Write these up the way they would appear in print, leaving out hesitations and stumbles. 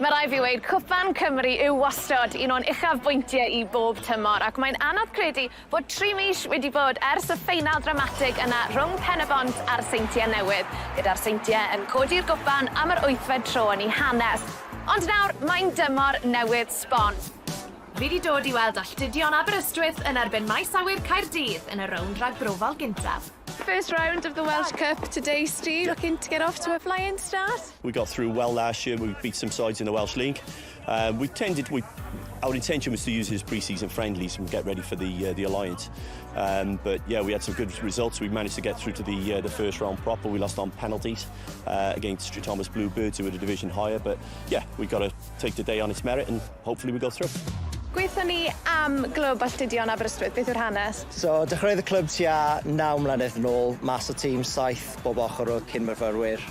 Mae rai fi weid, Cwpan Cymru yw wastod un o'n uchafbwyntiau i bob tymor, ac mae'n anodd credu bod 3 mis wedi bod ers y ffeinal dramatig yna rhwng Pen-y-bont a'r Seintiau Newydd, gyda'r Seintiau yn codi'r Gwpan am yr 8fed tro yn ei hanes. Ond nawr, mae'n dymor newydd sbon. Fi wedi dod i weld Alltudion Aberystwyth yn erbyn Maes Awyr Caerdydd yn y rownd ragbrofol gyntaf. First round of the Welsh Cup today, Steve. Looking to get off to a flying start? We got through well last year. We beat some sides in the Welsh League. Our intention was to use his pre-season friendlies and get ready for the Alliance. But yeah, we had some good results. We managed to get through to the first round proper. We lost on penalties against Thomas Bluebirds, who were a division higher. But yeah, we got to take the day on its merit and hopefully we go through. Gweithio ni am glwb Alltudion Aberystwyth, beth yw'r hanes? So, dechreuodd y clwb tua 9 mlynedd yn ôl, mas o tîm 7 bob ochr o cyn-myfyrwyr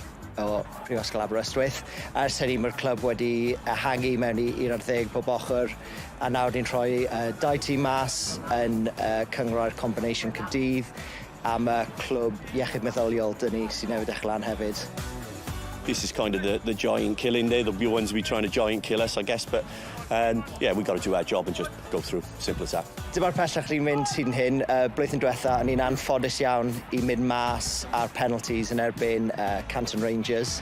o Brifysgol Aberystwyth. Ers hynny, mae'r clwb wedi ehangu mewn i 11 bob ochr, a nawr ni'n rhoi 2 tîm mas yn cynghrair combination Caerdydd am y clwb iechyd meddyliol dyn ni sy'n newydd eich lan hefyd. This is kind of the giant killing day. There'll be ones who be trying to giant kill us, I guess, but yeah, we've got to do our job and just go through. Simple as that. Dyma'r pellach ni'n mynd sy'n hyn. Blwyddyn diwetha, ni'n anffodus iawn i mynd mas ar penalties yn erbyn Canton Rangers,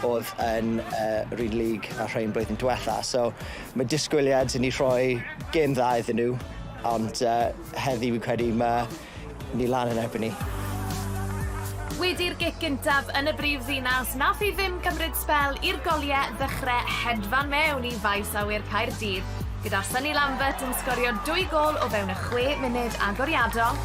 oedd yn yr un league a rhain blwyddyn diwetha. So, mae disgwyliad i ni rhoi gêm dda iddyn nhw, ond heddi fi'n credu ni lan yn erbyn ni. Wedi'r gic gyntaf yn y brif ddinas, nath I ddim cymryd sbel i'r goliau ddechrau hedfan mewn I Maes Awyr Caerdydd, gyda Sunny Lambert yn sgorio 2 gol o fewn y 6 munud agoriadol.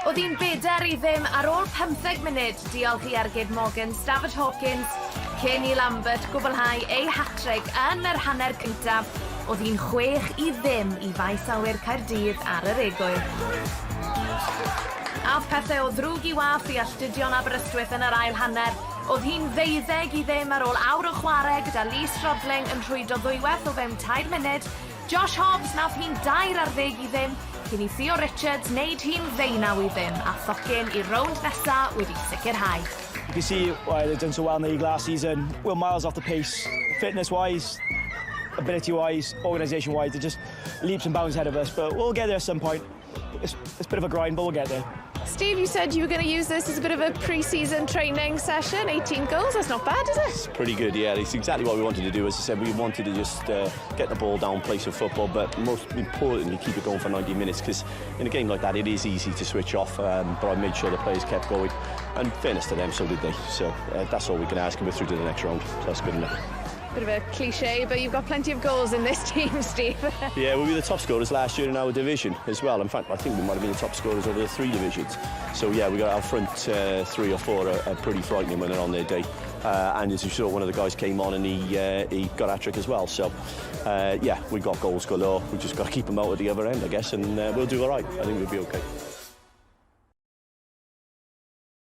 Oedd hi'n 4 I ddim ar ôl 15 munud diolch I ergyd Morgan Stafford Hawkins, cyn I Lambert gwblhau ei hat-trick yn yr hanner cyntaf. Oedd hi'n 6 I ddim I Maes Awyr Caerdydd ar yr egwyl. Ath pethau o ddrwg I wath I Alltudion Aberystwyth yn yr ail hanner. Oedd hi'n 12 I ddim ar ôl awr o chwarae gyda Lee Strodling yn rhwydo ddwywaith o fewn 2 munud. Josh Hobbs nath hi'n 2 ar 10 I ddim, cyn I Theo Richards wneud hi'n 9 I ddim a thocyn I rownd nesa wedi sicrhau. You can see why they've done so well in the league last season. We're miles off the pace, fitness-wise, ability-wise, organisation-wise. They're just leaps and bounds ahead of us, but we'll get there at some point. It's a bit of a grind, but we'll get there. Steve, you said you were going to use this as a bit of a pre-season training session. 18 goals, that's not bad, is it? It's pretty good, yeah. It's exactly what we wanted to do. As I said, we wanted to just get the ball down, play some football, but most importantly, keep it going for 90 minutes, because in a game like that, it is easy to switch off, but I made sure the players kept going. And fairness to them, so did they. So that's all we can ask, and we're through to the next round, so that's good enough. Bit of a cliche, but you've got plenty of goals in this team, Steve. Yeah, we were the top scorers last year in our division as well. In fact, I think we might have been the top scorers over the 3 divisions. So yeah, we got our front 3 or 4 are pretty frightening when they're on their day. And as you saw, one of the guys came on and he got a hat-trick as well. So yeah, we got goals galore. We just got to keep them out at the other end, I guess, and we'll do all right. I think we'll be okay.